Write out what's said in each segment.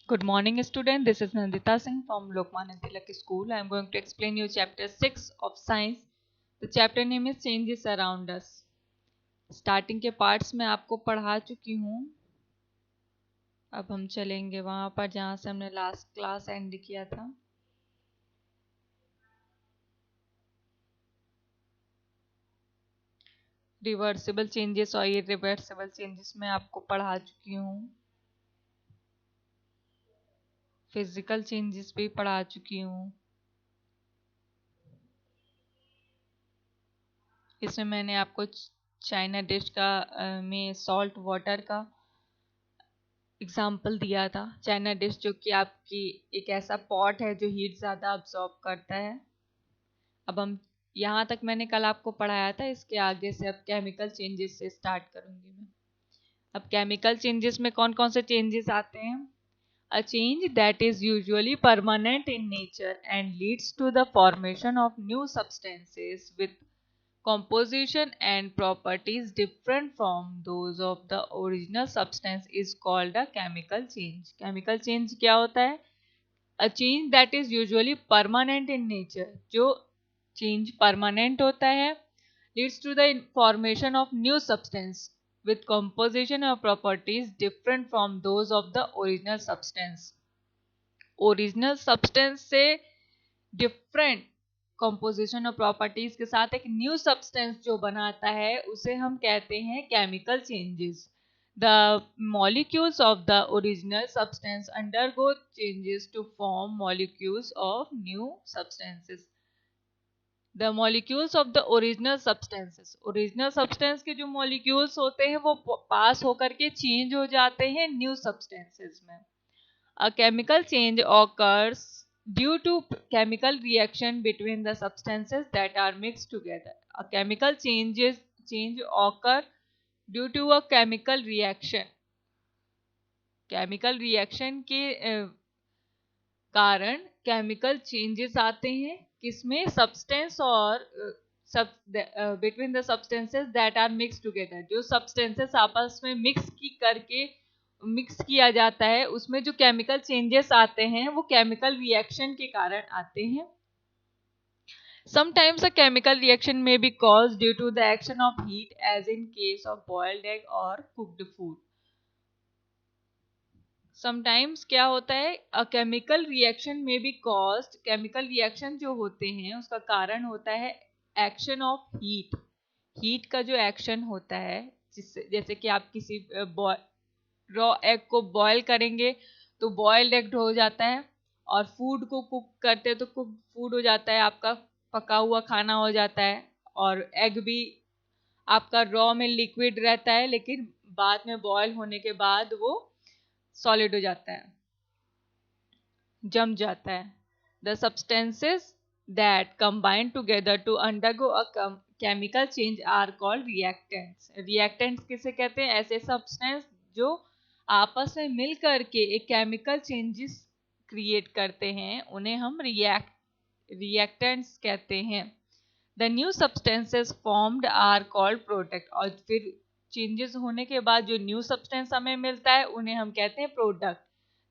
Good morning, student. This is Nandita Singh from Lokmanya Tilak School. I am going to explain you chapter 6 of science. The chapter name is changes around us. Starting के parts में आपको पढ़ा चुकी हूँ. अब हम चलेंगे वहाँ पर जहाँ से हमने लास्ट क्लास एंड किया था. रिवर्सिबल चेंजेस और इरिवर्सिबल चेंजेस में आपको पढ़ा चुकी हूँ. फिजिकल चेंजेस भी पढ़ा चुकी हूँ. इसमें मैंने आपको चाइना डिश का में सॉल्ट वाटर का एग्जाम्पल दिया था. चाइना डिश जो कि आपकी एक ऐसा पॉट है जो हीट ज़्यादा अब्सॉर्ब करता है. अब हम यहाँ तक मैंने कल आपको पढ़ाया था. इसके आगे से अब केमिकल चेंजेस से स्टार्ट करूँगी मैं. अब केमिकल चेंजेस में कौन कौन से चेंजेस आते हैं? A change that is usually permanent in nature and leads to the formation of new substances with composition and properties different from those of the original substance is called a chemical change. Chemical change क्या होता है? A change that is usually permanent in nature. जो change permanent होता है leads to the formation of new substance with composition or properties different from those of the original substance. Original substance से different composition और properties के साथ एक new substance जो बनाता है उसे हम कहते हैं chemical changes. The molecules of the original substance undergo changes to form molecules of new substances. The molecules of the original substances. Original substance के जो मॉलिक्यूल्स होते हैं वो पास होकर के चेंज हो जाते हैं न्यू सब्सटेंसेस में. A chemical change occurs due to chemical reaction between the substances that are mixed together. A chemical change occur due to a chemical reaction. Chemical reaction के कारण chemical changes आते हैं किसमें? Substance और between the substances that are mixed together. जो substances आपस में mix किया जाता है उसमें जो केमिकल चेंजेस आते हैं वो केमिकल रिएक्शन के कारण आते हैं. Sometimes a chemical reaction may be caused due to the action of heat as in case of boiled egg or cooked food. Sometimes क्या होता है? A chemical reaction may be caused. chemical reaction जो होते हैं उसका कारण होता है action of heat. हीट का जो एक्शन होता है जिससे जैसे कि आप किसी रॉ एग को बॉयल करेंगे तो बॉयल्ड एग हो जाता है और फूड को कुक करते हैं तो कुक फूड हो जाता है, आपका पका हुआ खाना हो जाता है. और एग भी आपका रॉ में लिक्विड रहता है लेकिन बाद में बॉयल होने के बाद वो सॉलिड हो जाता है, जम जाता है. The substances that combine together to undergo a chemical change are called reactants. Reactants किसे कहते हैं? ऐसे सब्सटेंस जो आपस में मिल करके एक केमिकल चेंजेस क्रिएट करते हैं उन्हें हम रिएक्टेंट्स कहते हैं. The new substances formed are called product. और फिर चेंजेस होने के बाद जो न्यू सब्सटेंस हमें मिलता है उन्हें हम कहते हैं product.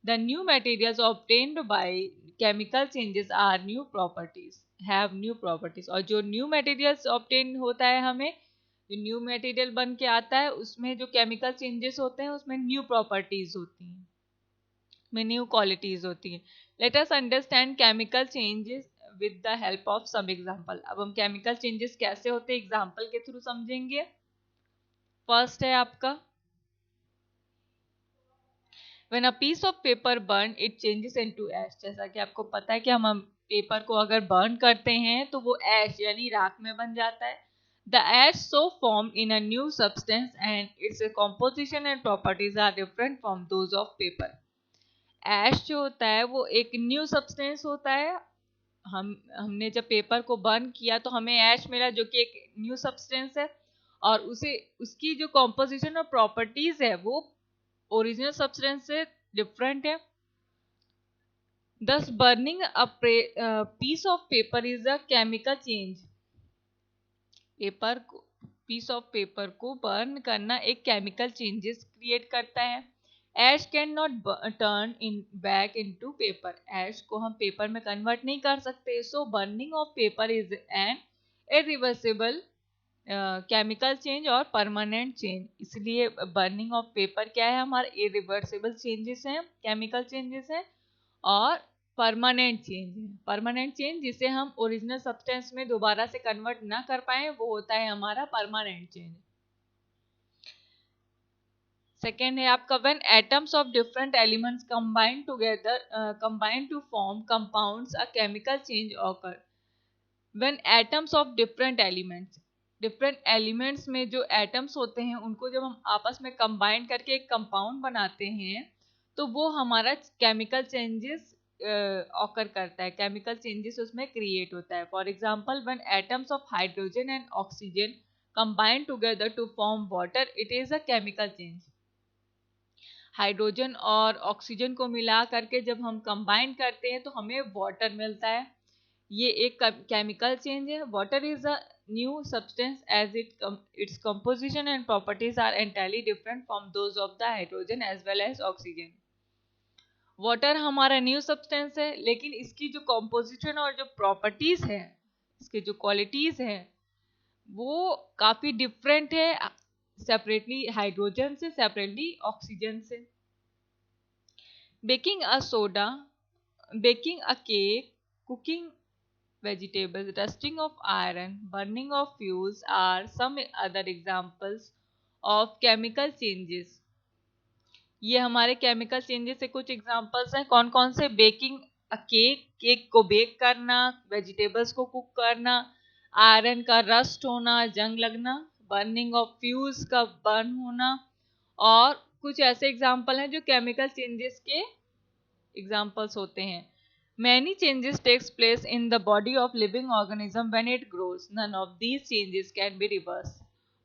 The new materials obtained by chemical changes are new properties, have new properties. और जो न्यू मटेरियल्स ऑब्टेन होता है हमें, जो न्यू मटेरियल बन के आता है उसमें जो केमिकल चेंजेस होते हैं उसमें न्यू प्रॉपर्टीज होती हैं, में न्यू क्वालिटीज होती हैं. Let us understand chemical changes with the help of some example. अब हम केमिकल चेंजेस कैसे होते हैं एग्जांपल के थ्रू समझेंगे. फर्स्ट है आपका when a piece of paper burn it changes into ash. जैसा कि आपको पता है कि हम पेपर को अगर बर्न करते हैं तो वो एश यानी राख में बन जाता है. The ash so formed in a new substance and its composition and properties are different from those of paper. एश जो होता है वो एक न्यू सब्सटेंस होता है. हमने जब पेपर को बर्न किया तो हमें एश मिला जो कि एक न्यू सब्सटेंस है और उसकी जो कॉम्पोजिशन और प्रॉपर्टीज है वो ओरिजिनल सब्सटेंस से डिफरेंट है. Thus burning a piece of paper is a chemical change. Piece of paper को बर्न करना एक केमिकल चेंजेस क्रिएट करता है. Ash can not turn in back into paper, ash को हम पेपर में कन्वर्ट नहीं कर सकते, so burning of paper is an irreversible chemical change और परमानेंट चेंज। इसलिए बर्निंग ऑफ पेपर क्या है, हमारे इरिवर्सिबल चेंजेस हैं, केमिकल चेंजेस हैं, और परमानेंट चेंज है। परमानेंट चेंज जिसे हम ओरिजिनल सब्सटेंस में दोबारा से कन्वर्ट ना कर पाए वो होता है हमारा परमानेंट चेंज। सेकेंड है आपका when atoms of different elements combine together combine to form compounds a chemical change occur. When atoms of different elements में जो एटम्स होते हैं उनको जब हम आपस में कंबाइन करके एक कंपाउंड बनाते हैं तो वो हमारा केमिकल चेंजेस ऑकर करता है, केमिकल चेंजेस उसमें क्रिएट होता है। For example when atoms of hydrogen and oxygen combine together to form water, it is a chemical change. Hydrogen और ऑक्सीजन को मिला करके जब हम कंबाइन करते हैं तो हमें वाटर मिलता है, ये एक केमिकल चेंज है। Water is a new substance as its composition and properties are entirely different from those of the hydrogen as well as oxygen. Water हमारा न्यू सब्सटेंस है, लेकिन इसकी जो कंपोजिशन और जो प्रॉपर्टीज है, इसके जो क्वालिटीज है वो काफी डिफरेंट है सेपरेटली हाइड्रोजन से, सेपरेटली ऑक्सीजन से। Baking a soda, baking a cake, cooking vegetables, rusting of iron, burning of fuels are some other examples of chemical changes. ये हमारे केमिकल चेंजेस से कुछ एग्जांपल्स हैं। कौन कौन से? बेकिंग केक, केक को बेक करना, वेजिटेबल्स को कुक करना, आयरन का रस्ट होना, जंग लगना, बर्निंग ऑफ फ्यूल्स का बर्न होना, और कुछ ऐसे एग्जांपल हैं जो केमिकल चेंजेस के एग्जांपल्स होते हैं। Many changes takes place in the body of living organism when it grows. None of these changes can be reversed.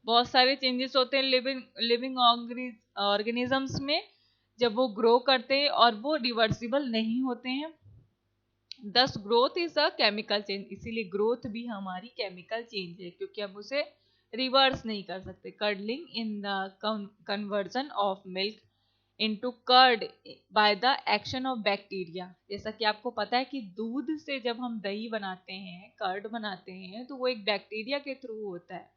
बहुत सारे चेंजेस होते हैं लिविंग ऑर्गेनिजम्स में जब वो ग्रो करते हैं और वो रिवर्सिबल नहीं होते हैं। Thus growth is a chemical change. इसीलिए ग्रोथ भी हमारी केमिकल चेंज है क्योंकि हम उसे रिवर्स नहीं कर सकते। Curdling in the conversion of milk into curd by the action of bacteria. जैसा कि आपको पता है कि दूध से जब हम दही बनाते हैं, कर्ड बनाते हैं, तो वो एक बैक्टीरिया के थ्रू होता है।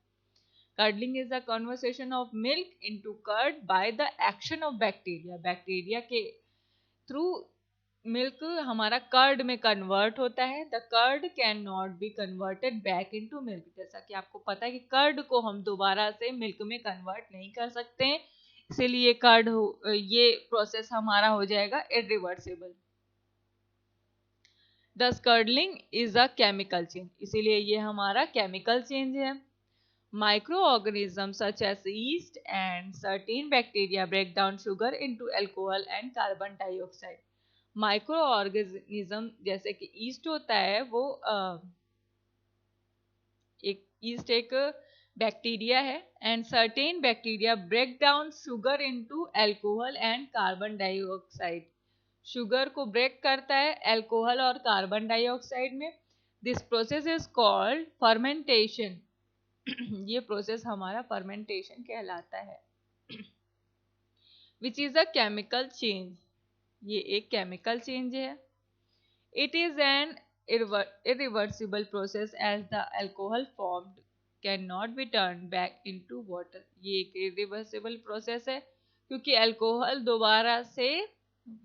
Curdling is the conversation of milk into curd by the action of bacteria. Bacteria के थ्रू मिल्क हमारा कर्ड में कन्वर्ट होता है। The curd can not be converted back into milk. जैसा कि आपको पता है कि कर्ड को हम दोबारा से मिल्क में कन्वर्ट नहीं कर सकते हैं, इसीलिए कर्ड ये प्रोसेस हमारा हो जाएगा irreversible. Thus curdling is a chemical change, इसीलिए ये हमारा केमिकल चेंज है। Microorganism such as yeast and certain bacteria break down sugar into alcohol and carbon dioxide. Microorganism जैसे कि ईस्ट होता है, वो एक बैक्टीरिया है, and certain bacteria break down sugar into alcohol and carbon dioxide. Sugar को break करता है अल्कोहल और कार्बन डाइऑक्साइड में। This process is called fermentation. ये प्रोसेस हमारा फर्मेंटेशन कहलाता है। Which is a chemical change, ये एक केमिकल चेंज है। It is an irreversible process as the alcohol formed cannot be turned back into water। ये एक irreversible process है क्योंकि अल्कोहल दोबारा से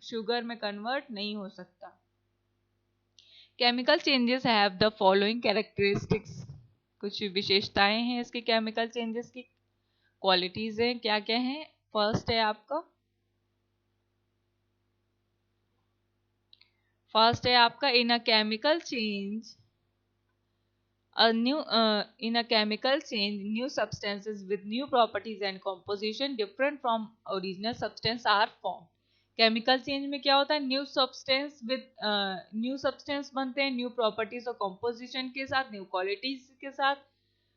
शुगर में कन्वर्ट नहीं हो सकता। Chemical changes have the following characteristics. कुछ विशेषताएं हैं इसके केमिकल चेंजेस की, क्वालिटीज हैं, क्या क्या हैं। फर्स्ट है आपका in a chemical change new substances with new properties and composition different from original substance are formed। Chemical change में क्या होता है, न्यू सब्सटेंस बनते हैं, न्यू प्रॉपर्टीज और कंपोजिशन के साथ, न्यू क्वालिटीज के साथ,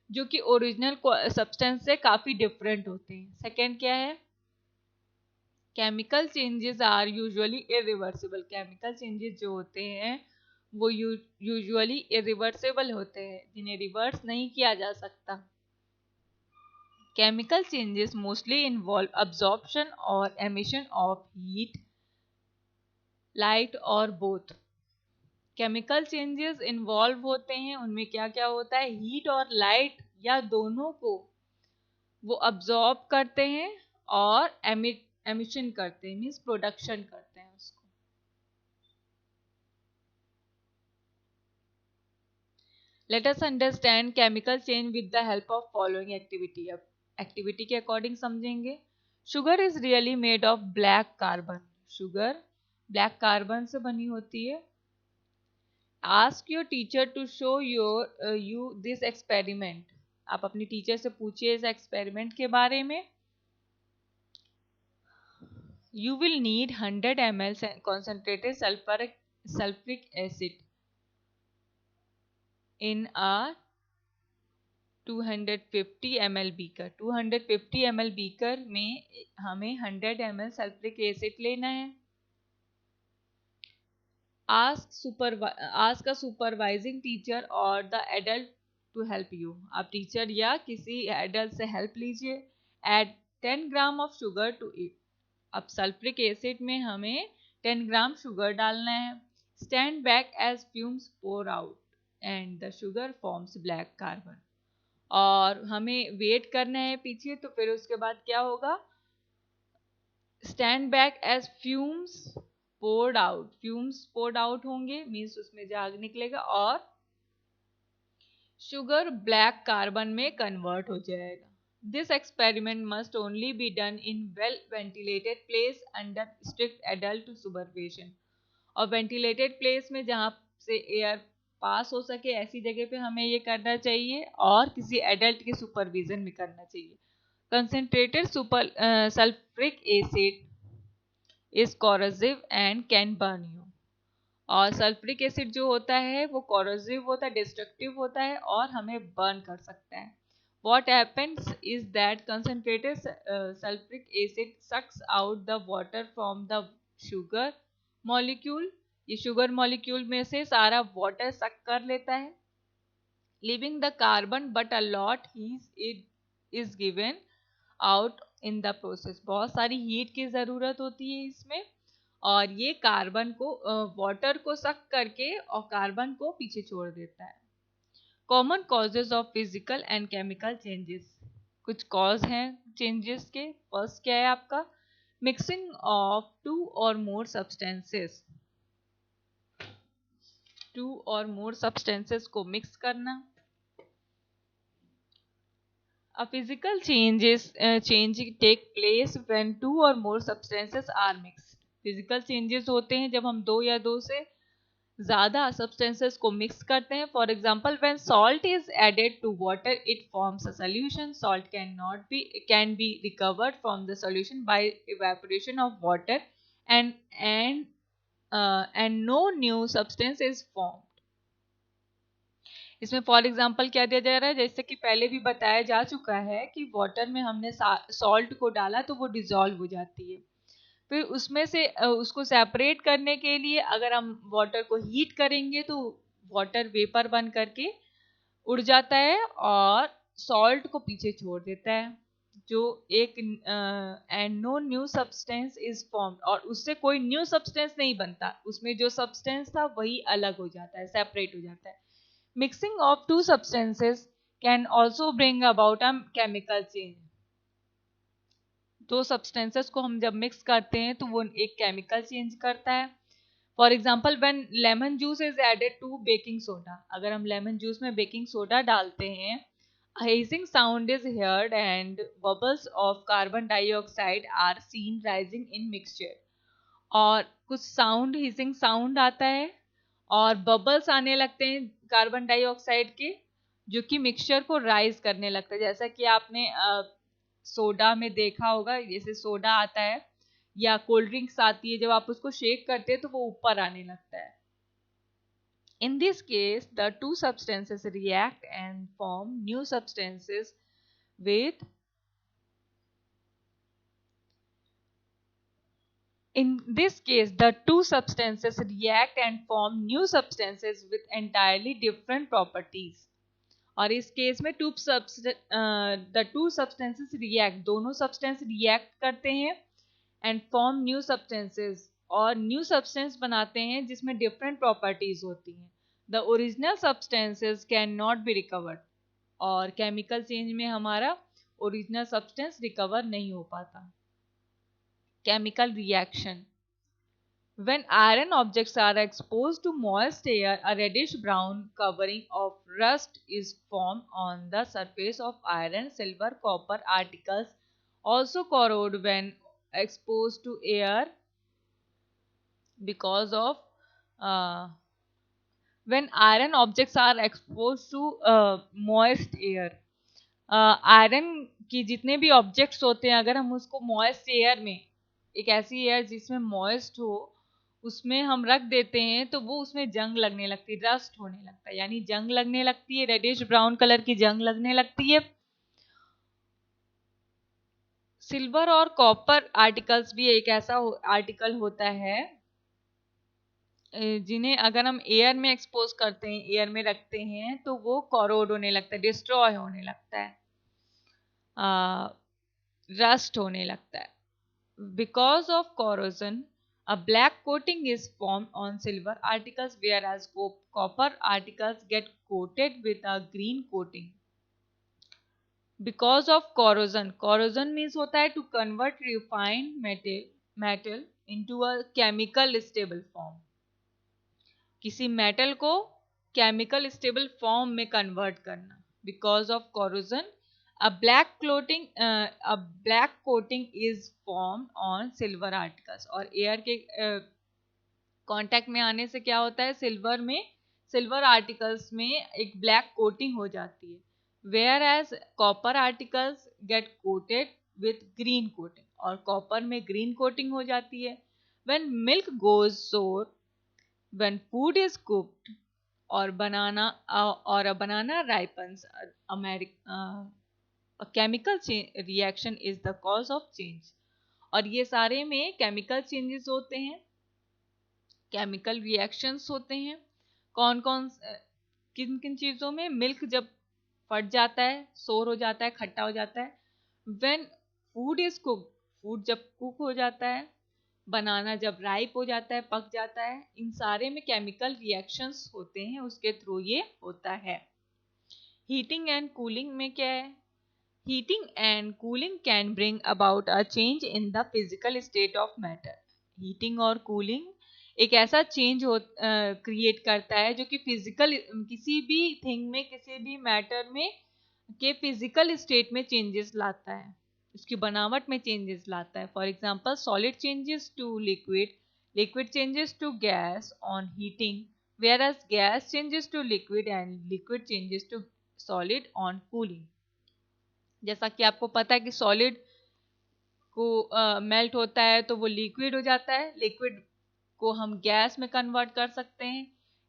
जो कि ओरिजिनल सब्सटेंस से काफी डिफरेंट होते हैं। सेकेंड क्या है, chemical changes are usually irreversible. Chemical changes जो होते हैं वो यूजुअली इरिवर्सिबल होते हैं, जिन्हें रिवर्स नहीं किया जा सकता। Chemical changes mostly involve absorption or emission of heat, light or both. Chemical changes involve होते हैं, उनमें क्या क्या होता है, हीट और लाइट या दोनों को वो अब्जॉर्ब करते हैं और एमिशन करते हैं, मीन्स प्रोडक्शन करते हैं उसको। Let us understand chemical change with the help of following activity. अब एक्टिविटी के अकॉर्डिंग समझेंगे। Sugar is really made of black carbon. Sugar black carbon से बनी होती है। Ask your teacher to show you this experiment. आप अपनी teacher से पूछिए इस एक्सपेरिमेंट के बारे में। You will need 100 ml concentrated sulfuric acid in a 250 ml beaker। 250 ml beaker में हमें 100 ml sulfuric acid लेना है। Ask a supervising teacher or the adult to help you। आप टीचर या किसी एडल्ट से हेल्प लीजिए। Add 10 gram of sugar to it. अब सल्फ्रिक एसिड में हमें 10 ग्राम शुगर डालना है। Stand back as fumes pour out and the sugar forms black carbon. और हमें वेट करना है पीछे, तो फिर उसके बाद क्या होगा, stand back as fumes poured out. Fumes poured out होंगे, मीन्स उसमें झाग निकलेगा और शुगर ब्लैक कार्बन में कन्वर्ट हो जाएगा। This experiment must only be done in well-ventilated place under strict adult supervision। और ventilated place में जहाँ से एयर पास हो सके ऐसी जगह पे हमें ये करना चाहिए और किसी एडल्ट के सुपरविजन में करना चाहिए। Concentrated sulfuric acid is corrosive and can burn you। और सल्फ्रिक एसिड जो होता है वो corrosive होता है, डिस्ट्रक्टिव होता है और हमें बर्न कर सकता है। What happens is that concentrated sulfuric acid sucks out the water from the sugar molecule। ये शुगर मॉलिक्यूल में से सारा वाटर सक कर लेता है। Leaving the carbon but a lot heat is given out in the process। बहुत सारी हीट की ज़रूरत होती है इसमें और ये कार्बन को वाटर को सक करके और कार्बन को पीछे छोड़ देता है। Common causes of physical and chemical changes. कुछ कॉज हैं चेंजेस के। फर्स्ट क्या है आपका, मिक्सिंग ऑफ टू और मोर सब्सटेंसेस। टू और मोर सब्सटेंसेस को मिक्स करना। A physical change take place when two or more substances are mixed। Physical changes होते हैं जब हम दो या दो से ज़्यादा सब्सटेंसेस को मिक्स करते हैं। For example when salt is added to water it forms a solution. Salt can be recovered from the solution by evaporation of water and no new substance is formed. इसमें for example क्या दिया जा रहा है, जैसे कि पहले भी बताया जा चुका है कि वाटर में हमने सॉल्ट को डाला तो वो डिजॉल्व हो जाती है। फिर उसमें से उसको सेपरेट करने के लिए अगर हम वाटर को हीट करेंगे तो वाटर वेपर बन करके उड़ जाता है और सॉल्ट को पीछे छोड़ देता है, जो एक and no new substance is formed. और उससे कोई न्यू सब्सटेंस नहीं बनता, उसमें जो सब्सटेंस था वही अलग हो जाता है, सेपरेट हो जाता है। Mixing of two substances can also bring about a chemical change। दो सब्सटेंसेस को हम जब मिक्स करते हैं तो वो एक केमिकल चेंज करता है। For example when lemon juice is added to baking soda. अगर हम लेमन जूस में बेकिंग सोडा डालते हैं, hissing sound is heard and bubbles of carbon dioxide are seen rising in mixture। और कुछ साउंड, हिसिंग साउंड आता है और बबल्स आने लगते हैं कार्बन डाइऑक्साइड के, जो कि मिक्सचर को राइज करने लगता है। जैसा कि आपने सोडा में देखा होगा, जैसे सोडा आता है या कोल्ड ड्रिंक्स आती है, जब आप उसको शेक करते हैं तो वो ऊपर आने लगता है। In this case, the two substances react and form new substances with entirely different properties। और इस केस में द टू सब्सटेंसेस रिएक्ट, दोनों सब्सटेंस रिएक्ट करते हैं एंड फॉर्म न्यू सब्सटेंसेस, और न्यू सब्सटेंस बनाते हैं जिसमें डिफरेंट प्रॉपर्टीज होती हैं। The original substances can not be recovered, और केमिकल चेंज में हमारा ओरिजिनल सब्सटेंस रिकवर नहीं हो पाता। Chemical reaction, when iron objects are exposed to moist air, a reddish brown covering of rust is formed on the surface of iron. Silver, copper articles also corrode when exposed to air because of when iron objects are exposed to moist air. Iron की जितने भी objects होते हैं, अगर हम उसको moist air में, एक ऐसी एयर जिसमें मॉइस्ट हो, उसमें हम रख देते हैं तो वो उसमें जंग लगने लगती है, रस्ट होने लगता है, यानी जंग लगने लगती है, रेडिश ब्राउन कलर की जंग लगने लगती है। सिल्वर और कॉपर आर्टिकल्स भी एक ऐसा आर्टिकल होता है जिन्हें अगर हम एयर में एक्सपोज करते हैं, एयर में रखते हैं, तो वो कॉरोड होने लगता है, डिस्ट्रॉय होने लगता है, रस्ट होने लगता है। Because of corrosion, a black coating is formed on silver articles, whereas copper articles get coated with a green coating. Because of corrosion, corrosion means होता है to convert refined metal into a chemical stable form. किसी metal को chemical stable form में convert करना। Because of corrosion, a black coating is formed on silver articles, और air के contact में आने से क्या होता है, सिल्वर आर्टिकल्स में एक ब्लैक कोटिंग हो जाती है, whereas copper articles get coated with green coating, और कॉपर में ग्रीन कोटिंग हो जाती है। When milk goes sour, when food is cooked, or a banana ripens, a chemical reaction is the cause of change. और ये सारे में chemical changes होते हैं, केमिकल रिएक्शंस होते हैं। कौन कौन किन किन चीज़ों में? मिल्क जब फट जाता है, सोर हो जाता है, खट्टा हो जाता है। When food is cooked, food जब कुक हो जाता है। बनाना जब राइप हो जाता है, पक जाता है। इन सारे में केमिकल रिएक्शंस होते हैं, उसके थ्रू ये होता है। हीटिंग एंड कूलिंग में क्या है? Heating and cooling can bring about a change in the physical state of matter. Heating और कूलिंग एक ऐसा चेंज क्रिएट करता है जो कि फिजिकल, किसी भी थिंग में, किसी भी मैटर में के फिजिकल स्टेट में चेंजेस लाता है, उसकी बनावट में चेंजेस लाता है। For example, solid changes to liquid, liquid changes to gas on heating, whereas gas changes to liquid and liquid changes to solid on cooling. जैसा कि आपको पता है कि सॉलिड को मेल्ट होता है तो वो लिक्विड हो जाता है, लिक्विड को हम गैस में कन्वर्ट कर सकते हैं,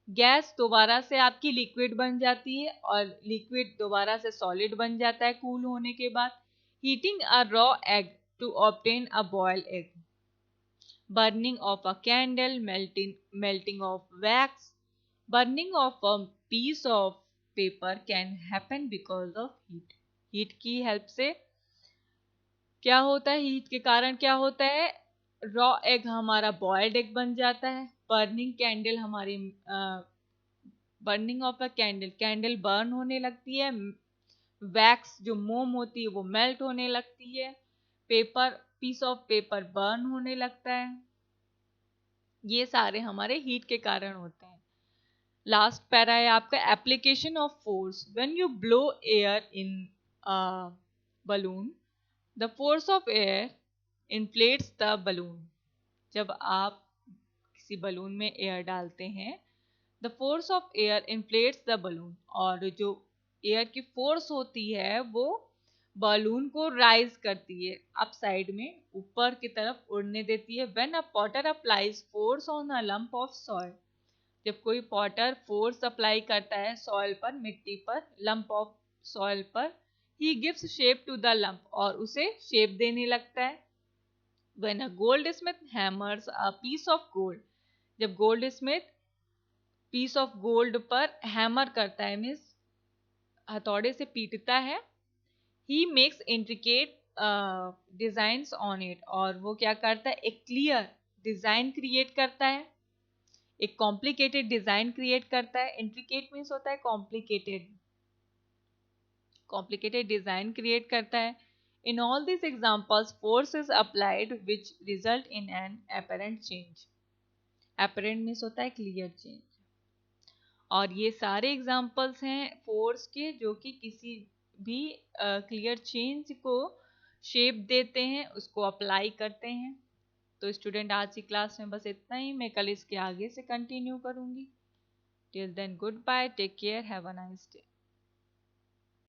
गैस दोबारा से आपकी लिक्विड बन जाती है और लिक्विड दोबारा से सॉलिड बन जाता है कूल होने के बाद। Heating a raw egg to obtain a boiled egg, burning of a candle, melting of wax, burning of a piece of paper can happen because of heat. Heat की help से क्या होता है, हीट के कारण क्या होता है? रॉ एग हमारा बॉइल्ड एग बन जाता है। बर्निंग कैंडल हमारी burning of a candle, candle burn होने लगती है। वैक्स जो मोम होती है वो मेल्ट होने लगती है। Paper, piece of paper burn होने लगता है। ये सारे हमारे हीट के कारण होते हैं। लास्ट पैरा है आपका application of force. When you blow air in balloon, the force of air inflates the balloon. जब आप किसी बलून में एयर डालते हैं, the force of air inflates the balloon, और जो एयर की फोर्स होती है वो बलून को राइज करती है, अप साइड में ऊपर की तरफ उड़ने देती है। When a Potter applies force on a lump of soil, जब कोई पॉटर फोर्स अप्लाई करता है सॉइल पर, मिट्टी पर, लंप ऑफ सॉइल पर, he gives shape to the lump, और उसे शेप देने लगता है। When a goldsmith hammers a piece of gold, जब goldsmith piece of gold पर हैमर करता है, मीन्स हथौड़े से पीटता है, he makes intricate designs on it, और वो क्या करता है, एक क्लियर डिजाइन क्रिएट करता है, एक कॉम्प्लिकेटेड डिजाइन क्रिएट करता है। इंट्रिकेट मीन्स होता है कॉम्प्लिकेटेड, कॉम्प्लिकेटेड डिजाइन क्रिएट करता है। In all this examples force is applied which result in an apparent change. Apparent means होता है क्लियर चेंज, और ये सारे एग्जांपल्स हैं फोर्स के जो कि किसी भी क्लियर चेंज को शेप देते हैं, उसको अप्लाई करते हैं। तो स्टूडेंट आज की क्लास में बस इतना ही, मैं कल इसके आगे से कंटिन्यू करूंगी। Till then goodbye, take care, have a nice day.